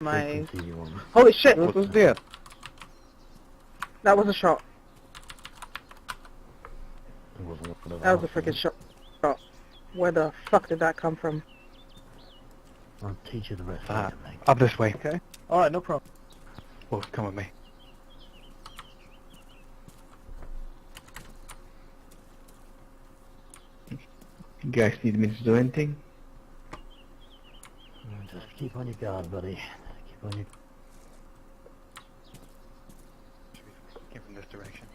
My... Continuum. Holy shit! What was that? That was a shot. It wasn't one of That was a ours, freaking shot. Where the fuck did that come from? I'll teach you the rest later, mate. Up this way. Okay. Alright, no problem. Well, come with me. You guys need me to do anything? Just keep on your guard, buddy. Keep on your... Came from this direction.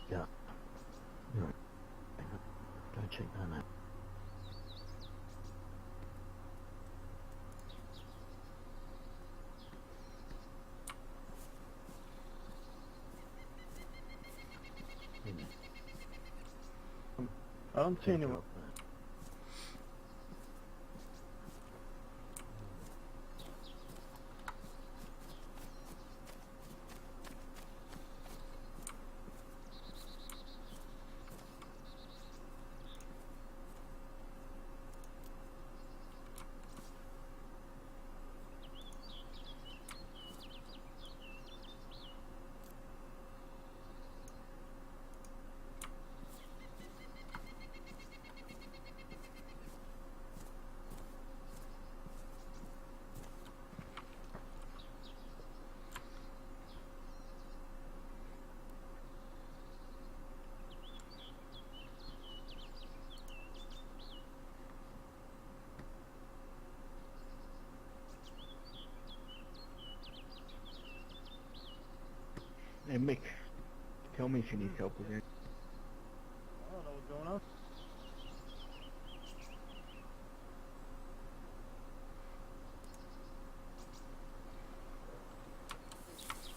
Yeah. No. Don't check that out. I don't see anyone. Hey Mick, tell me if you need help with it. I don't know what's going on.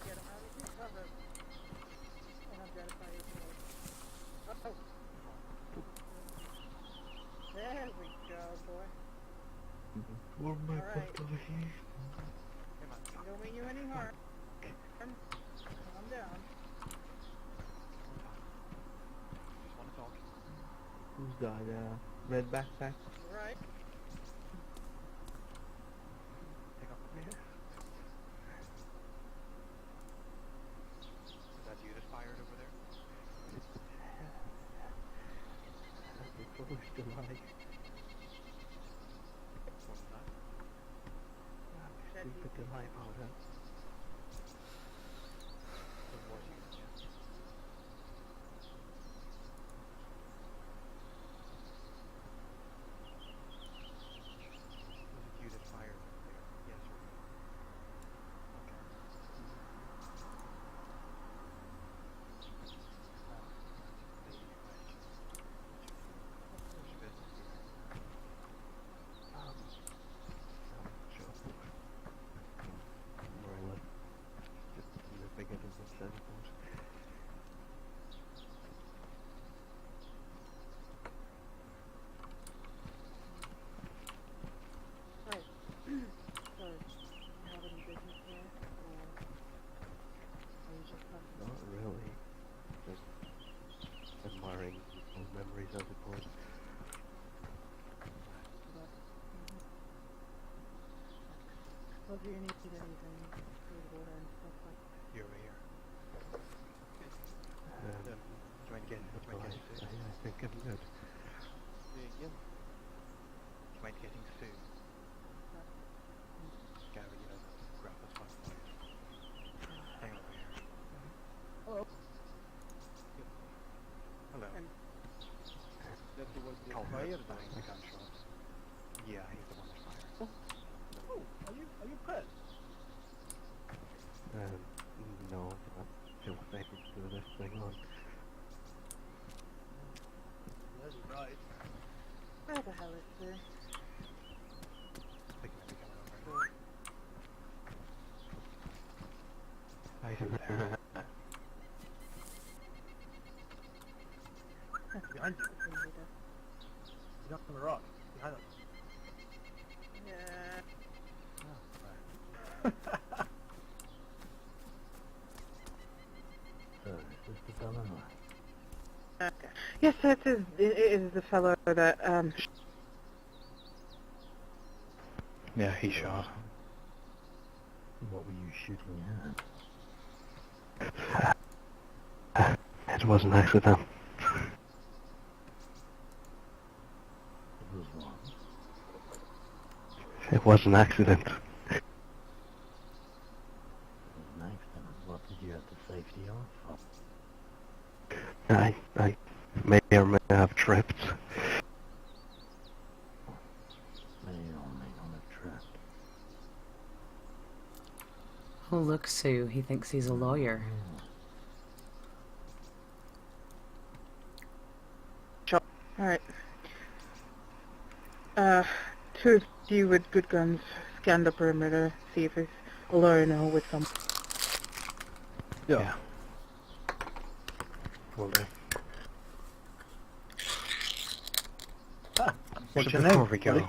Get him out of your cover. And identify your source. Oh. There we go, boy. For my All right. over here. Don't mean you any harm. Calm down. Who's got red backpack? Right. Take off from here. Is that you that fired over there? Happy 4th of July. What's that? Stupid July powder. Right. So, you have any business here? Or are you just passing? Not really. Just admiring old memories, I suppose. Well, do you need anything? Food, water, and stuff like that? You're over here. Try and get food. I think I'm good. Mind getting food. Gary, grab us 5 minutes. Hang over here. Hello. Hello. And That's what was Call fired. the gunshots. Yeah, he's the one that fired. Oh, are you pet? No, I feel safe to do this thing on. That's right. How the hell is there? Right in there. Behind you. What's in there? He's on the rock. Behind us. Yeah. So, is this the fella? Yes, it is the fellow that, Yeah, he shot. What were you shooting It was an accident. It was what? It was an accident. It was an accident. What did you have the safety off? I may or may have tripped. May or may not have trapped. Oh, look, Sue. He thinks he's a lawyer. alright. Two of you with good guns scan the perimeter, see if it's a lawyer now with some. Yeah. Will do. What's So your before name, we go, buddy?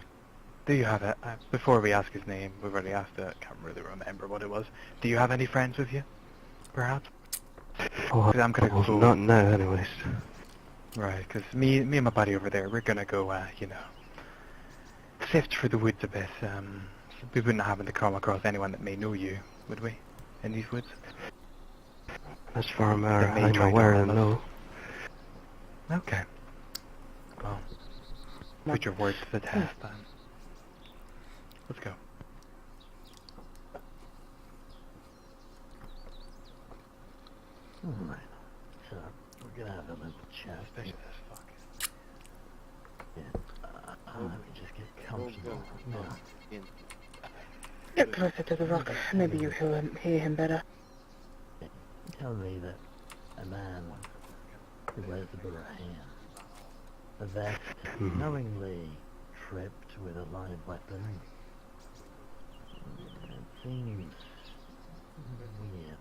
do you have it? Before we ask his name, we've already asked it. I can't really remember what it was. Do you have any friends with you? Perhaps? Oh, 'Cause I'm gonna well, go. not now, anyways. Right, because me and my buddy over there, we're gonna go, sift through the woods a bit. We wouldn't happen to come across anyone that may know you, would we? In these woods? As far as They may I'm try to aware, harm us. no. Okay. Well, put your words to the test then. Let's go. Alright. So, we're gonna have a little chat. Especially this fuck. Yeah. Let me just get comfortable. Now, Get closer to the rock. Maybe you hear him better. tell me that a man who wears a Burhan, a vest, knowingly tripped with a live weapon. It seems weird.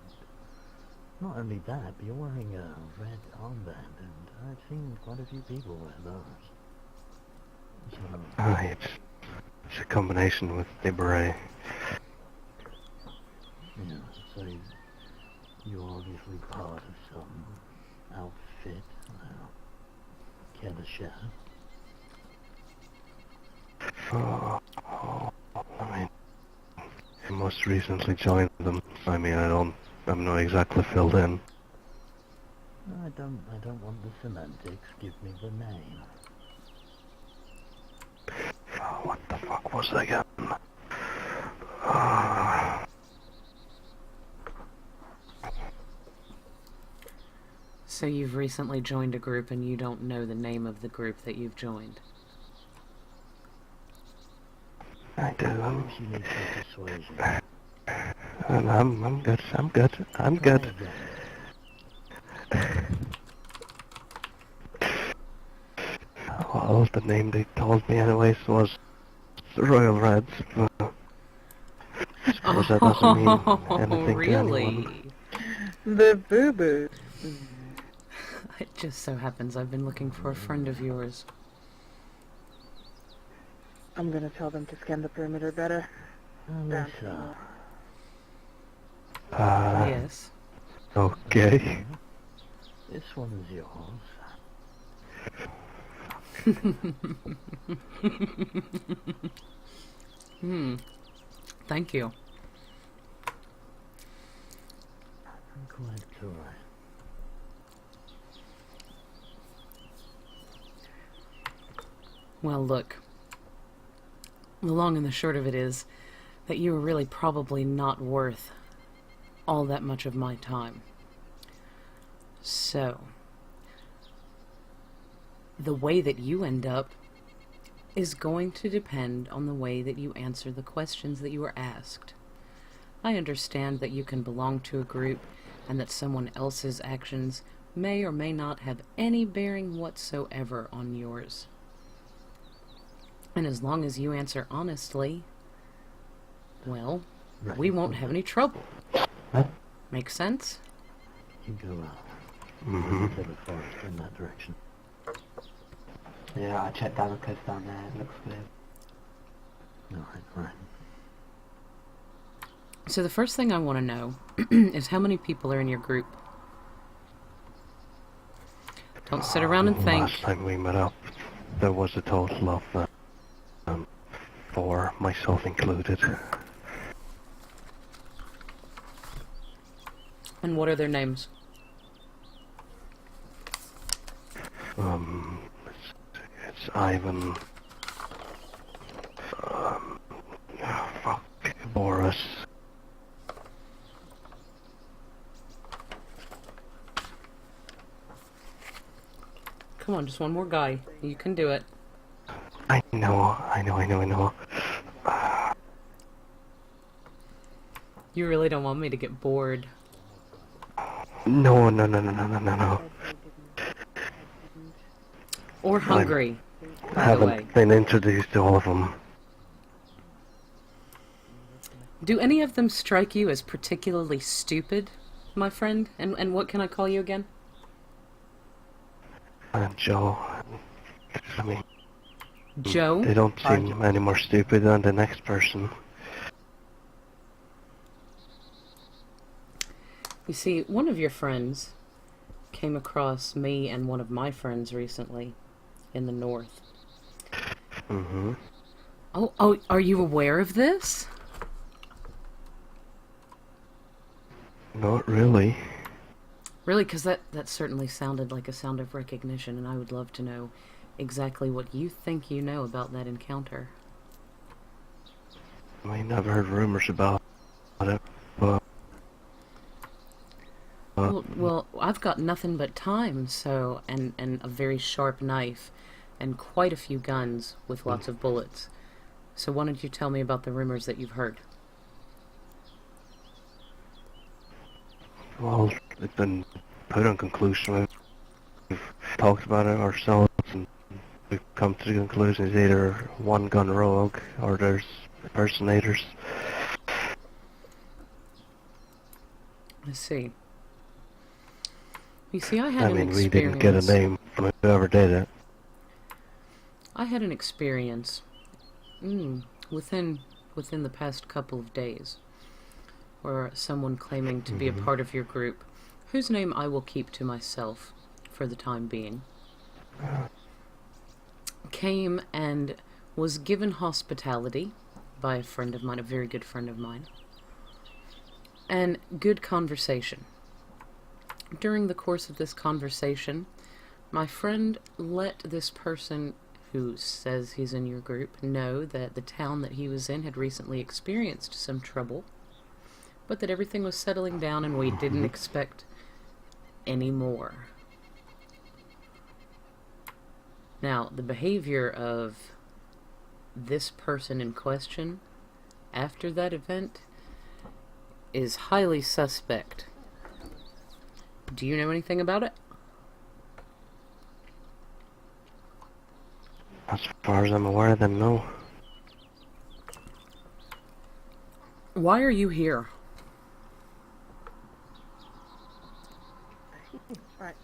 Not only that, but you're wearing a red armband, and I've seen quite a few people wear those. So, It's a combination with the beret. yeah, so you're obviously part of some outfit. Care to share? I mean, I most recently joined them. I mean, I'm not exactly filled in. I don't want the semantics. Give me the name. Oh, what the fuck was that again? So you've recently joined a group and you don't know the name of the group that you've joined. I do. She needs some persuasion. And I'm good. I'm good. Try again. Well, the name they told me anyways was the Royal Reds. But I suppose that doesn't mean anything to anyone. Really? The boo-boo. It just so happens I've been looking for a friend of yours. I'm gonna tell them to scan the perimeter better. Alyssa. Yes. Okay. This one is yours. Thank you. Quite correct. Well, look. The long and the short of it is that you are really probably not worth all that much of my time. So, the way that you end up is going to depend on the way that you answer the questions that you are asked. I understand that you can belong to a group and that someone else's actions may or may not have any bearing whatsoever on yours. And as long as you answer honestly, well, Right. we won't have any trouble. What? Make sense? You go Mm-hmm. to the forest in that direction. Yeah, I checked down the coast down there. It looks good. Alright. So the first thing I want to know is how many people are in your group. Don't sit around and think. Last time we met up, there was a total of 4, myself included. And what are their names? It's Ivan. Boris. Come on, just one more guy. You can do it. I know. You really don't want me to get bored. No. I didn't. Or hungry, I by the way. haven't been introduced to all of them. Do any of them strike you as particularly stupid, my friend? And what can I call you again? And Joe. I mean, Joe? they don't seem any more stupid than the next person. You see, one of your friends came across me and one of my friends recently in the north. Mm-hmm. Oh, are you aware of this? Not really. Really? Because that certainly sounded like a sound of recognition, and I would love to know exactly what you think you know about that encounter. I mean, I've heard rumors about it, but... Well, I've got nothing but time, so, and a very sharp knife, and quite a few guns with lots of bullets. So why don't you tell me about the rumors that you've heard? Well, it's been put on conclusion. We've talked about it ourselves, and we've come to the conclusion it's either one gone rogue or there's impersonators. I see. You see, I had an We experience. didn't get a name from whoever did it. I had an experience within the past couple of days where someone claiming to be a part of your group, whose name I will keep to myself for the time being, came and was given hospitality by a friend of mine, a very good friend of mine, and good conversation. During the course of this conversation, my friend let this person who says he's in your group know that the town that he was in had recently experienced some trouble, but that everything was settling down and we didn't expect any more. Now, the behavior of this person in question after that event is highly suspect. Do you know anything about it? As far as I'm aware, then no. Why are you here? Right.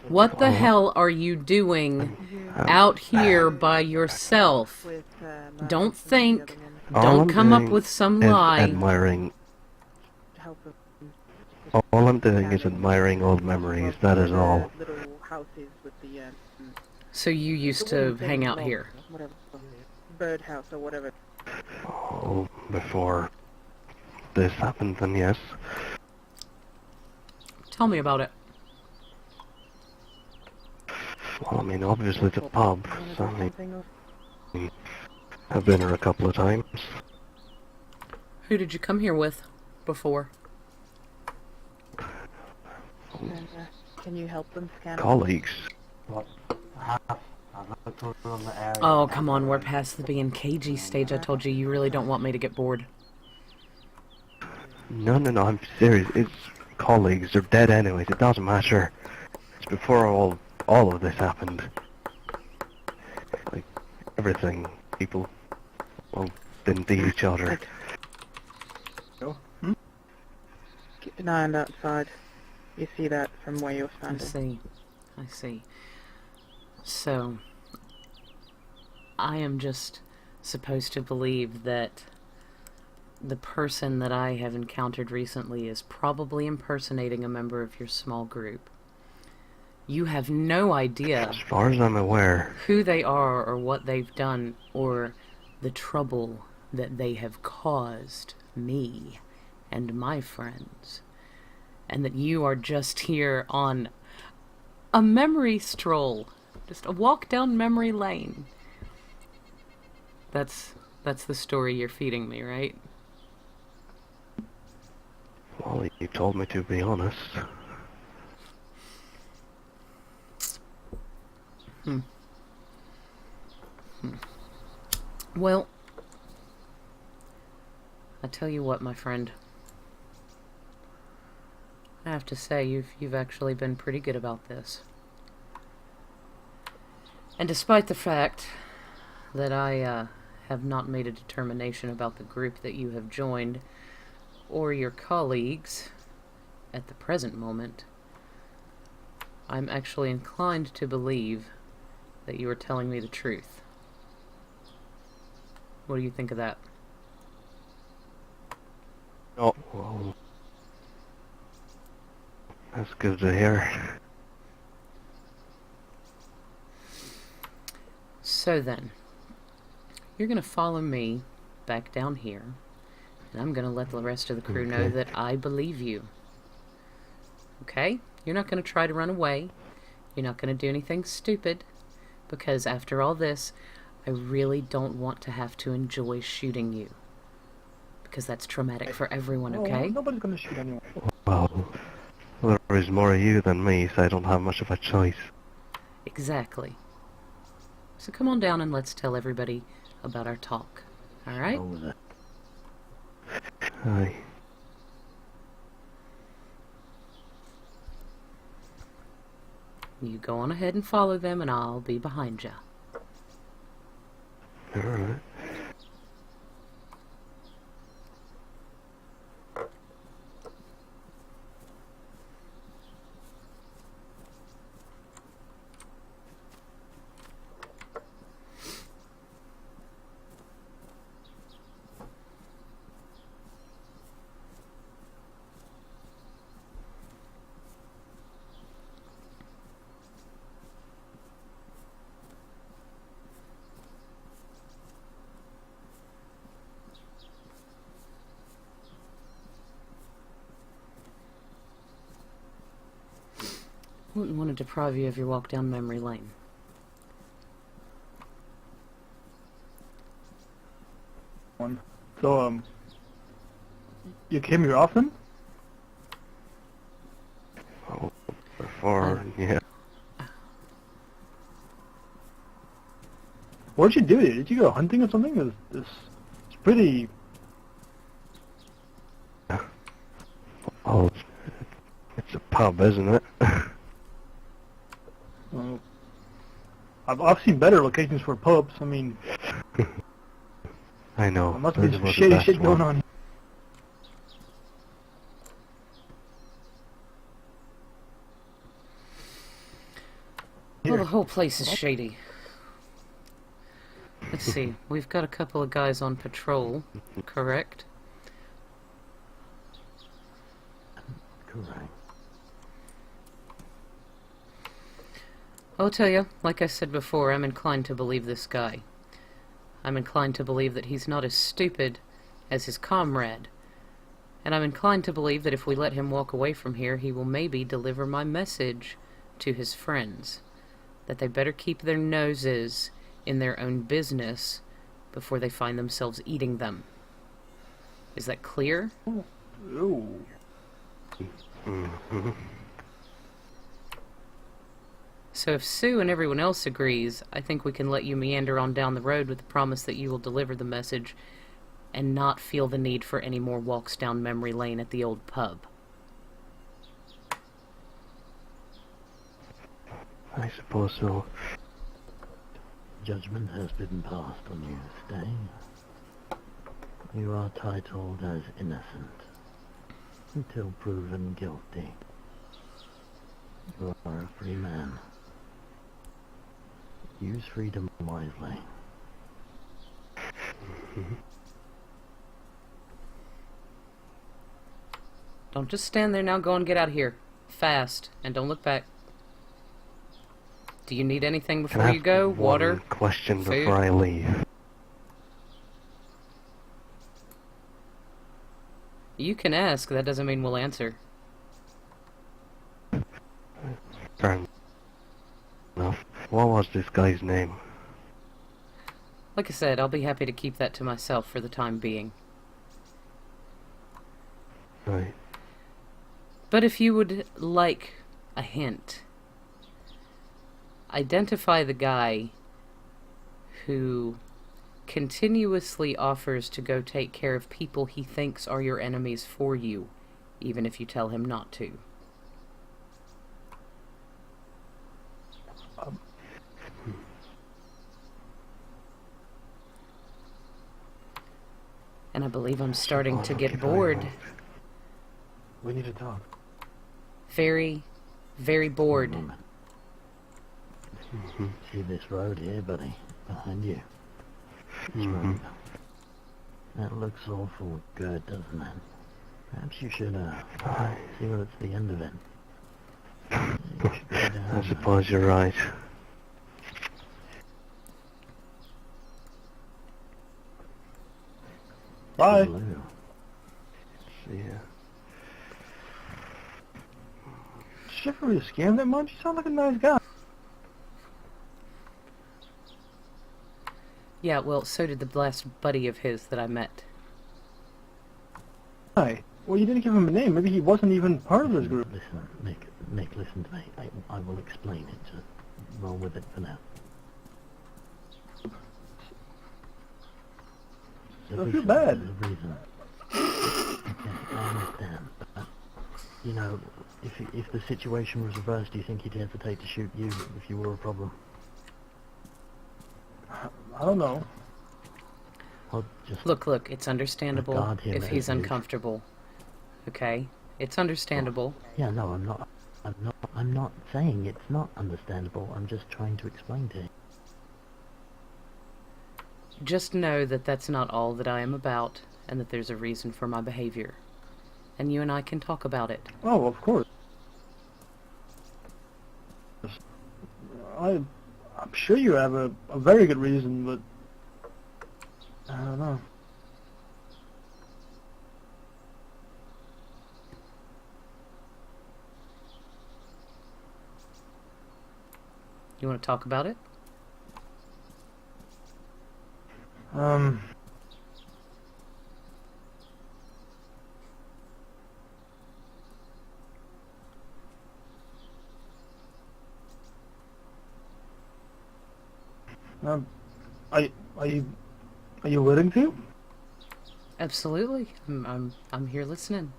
What the hell are you doing out here by yourself? With, Don't Madison and the think. other one All Don't I'm come up doing with some is lie. admiring. to help them. All I'm doing is admiring old memories. That is all. Little houses with the So you used the to wooden hang thing out along, here. Whatever. Birdhouse or whatever. Oh, before this happened, then yes. Tell me about it. Well, I mean, obviously the pub. Wanna do So, I mean, something or- I've been here a couple of times. Who did you come here with before? And, can you help them scan? Colleagues. I've looked all around the area. Oh, come on, we're past the being cagey stage. I told you, you really don't want me to get bored. No, I'm serious. It's colleagues. They're dead anyways. It doesn't matter. It's before all of this happened. Like, everything. People, well, didn't eat each other. Keep an eye on that side. You see that from where you're I standing. see. I see. So, I am just supposed to believe that the person that I have encountered recently is probably impersonating a member of your small group. You have no idea As far as I'm aware, who they are or what they've done or the trouble that they have caused me and my friends. And that you are just here on a memory stroll. Just a walk down memory lane. That's the story you're feeding me, right? well, you told me to be honest. Well, I tell you what, my friend. I have to say, you've actually been pretty good about this. And despite the fact that I have not made a determination about the group that you have joined, or your colleagues, at the present moment, I'm actually inclined to believe that you are telling me the truth. What do you think of that? Oh, well, that's good to hear. So then, you're going to follow me back down here, and I'm going to let the rest of the crew know Okay. that I believe you. Okay? You're not going to try to run away. You're not going to do anything stupid, because after all this, I really don't want to have to enjoy shooting you. Because that's traumatic for everyone, Oh, okay? nobody's gonna shoot anyone. Well, there is more of you than me, so I don't have much of a choice. Exactly. So come on down and let's tell everybody about our talk. Alright? Over there. Aye. You go on ahead and follow them, and I'll be behind you. Alright. Wouldn't want to deprive you of your walk down memory lane. So, you came here often? Oh, before, yeah. What did you do? Did you go hunting or something? It's pretty... Oh, it's a pub, isn't it? I've seen better locations for pubs. I mean, I know. there must be this some was the shady best shit going one. on. Well, the whole place is shady. Let's see. We've got a couple of guys on patrol, correct? Correct. I'll tell you, like I said before, I'm inclined to believe this guy. I'm inclined to believe that he's not as stupid as his comrade. And I'm inclined to believe that if we let him walk away from here, he will maybe deliver my message to his friends. That they better keep their noses in their own business before they find themselves eating them. Is that clear? Ooh. Mm-hmm. So if Sue and everyone else agrees, I think we can let you meander on down the road with the promise that you will deliver the message and not feel the need for any more walks down memory lane at the old pub. I suppose so. judgment has been passed on you, stay. You are titled as innocent until proven guilty. You are a free man. Use freedom wisely. Don't just stand there now. Go and get out of here. Fast. And don't look back. Do you need anything Can before I you go? have Water? one question Food? before I leave? You can ask. That doesn't mean we'll answer. Fair enough. What was this guy's name? Like I said, I'll be happy to keep that to myself for the time being. Right. But if you would like a hint, identify the guy who continuously offers to go take care of people he thinks are your enemies for you, even if you tell him not to. And I believe I'm starting to get bored. We need to talk. Very, very bored. See this road here, buddy? Behind you. This Mhm. road. That looks awful good, doesn't it? Perhaps you should, see what's the end of it. You should go down I suppose you're right. Bye. Blue. Yeah. Did you ever really scam that much? You sound like a nice guy. Yeah, well, so did the last buddy of his that I met. Hi. Well, you didn't give him a name. Maybe he wasn't even part of this group. Listen, Nick, listen to me. I will explain it. Just roll with it for now. I feel bad. The reason. Okay, I understand. But, you know, if the situation was reversed, do you think he'd hesitate to shoot you if you were a problem? I don't know. I'll just Look, it's understandable regard him if as he's his- uncomfortable. Okay? It's understandable. Yeah, no, I'm not saying it's not understandable. I'm just trying to explain to him. Just know that that's not all that I am about, and that there's a reason for my behavior. And you and I can talk about it. Oh, of course. I'm sure you have a very good reason, but I don't know. You want to talk about it? Um, are you willing to? Absolutely. I'm here listening.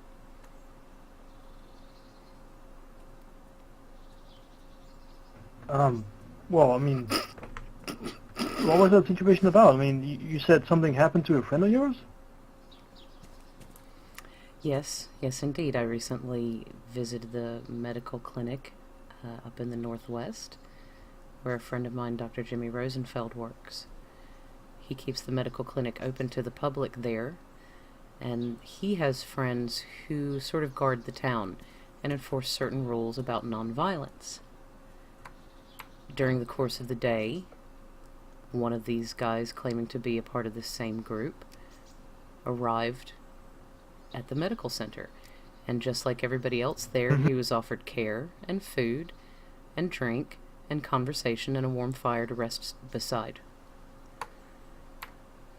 Well, I mean, what was that situation about? I mean, you said something happened to a friend of yours? Yes, indeed. I recently visited the medical clinic up in the Northwest, where a friend of mine, Dr. Jimmy Rosenfeld, works. He keeps the medical clinic open to the public there, and he has friends who sort of guard the town and enforce certain rules about nonviolence. During the course of the day, one of these guys claiming to be a part of this same group arrived at the medical center, and just like everybody else there, he was offered care and food and drink and conversation and a warm fire to rest beside.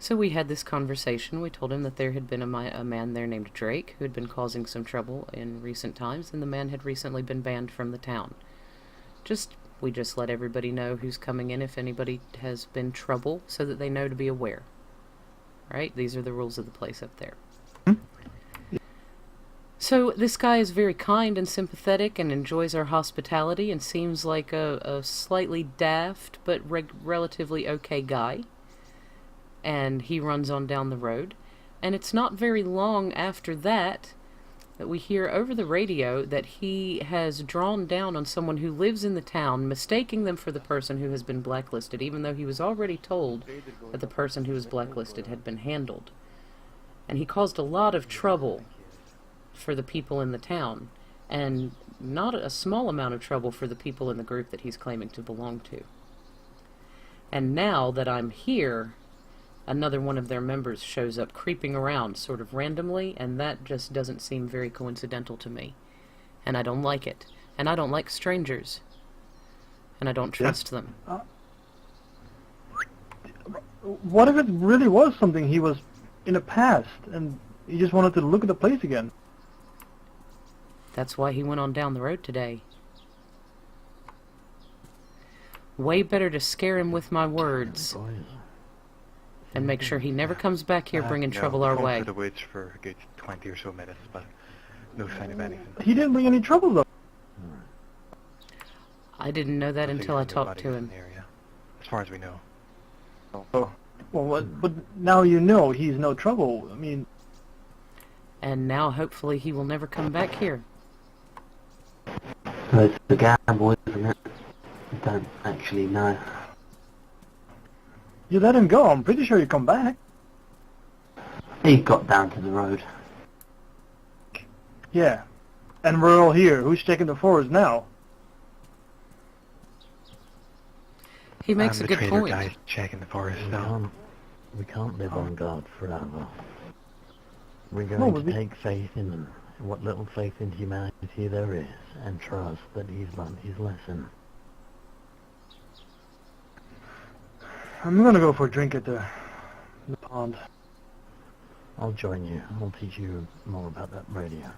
So we had this conversation. We told him that there had been a man there named Drake who had been causing some trouble in recent times, and the man had recently been banned from the town. We just let everybody know who's coming in if anybody has been trouble, so that they know to be aware. Right? These are the rules of the place up there. So this guy is very kind and sympathetic and enjoys our hospitality and seems like a slightly daft but relatively okay guy. And he runs on down the road. And it's not very long after that we hear over the radio that he has drawn down on someone who lives in the town, mistaking them for the person who has been blacklisted, even though he was already told that the person who was blacklisted had been handled. And he caused a lot of trouble for the people in the town, and not a small amount of trouble for the people in the group that he's claiming to belong to. And now that I'm here, another one of their members shows up creeping around sort of randomly, and that just doesn't seem very coincidental to me. And I don't like it. And I don't like strangers. And I don't trust them. What if it really was something he was in the past, and he just wanted to look at the place again? That's why he went on down the road today. Way better to scare him with my words and make sure he never comes back here bringing trouble our way. For the woods for a good 20 or so minutes, but no sign of anything. He didn't bring any trouble, though. I didn't know that until I talked to him. As far as we know. Oh. Well, but now you know he's no trouble. I mean... And now hopefully he will never come back here. So it's the gamble, isn't it? I don't actually know. You let him go, I'm pretty sure he'll come back. He got down to the road. Yeah. And we're all here. Who's checking the forest now? He makes a good the point. trader guy's checking the forest We now. can't, we can't live on guard forever. We're No, going but to take faith in them, what little faith in humanity there is, and trust that he's learned his lesson. I'm gonna go for a drink at the pond. I'll join you. I'll teach you more about that radio.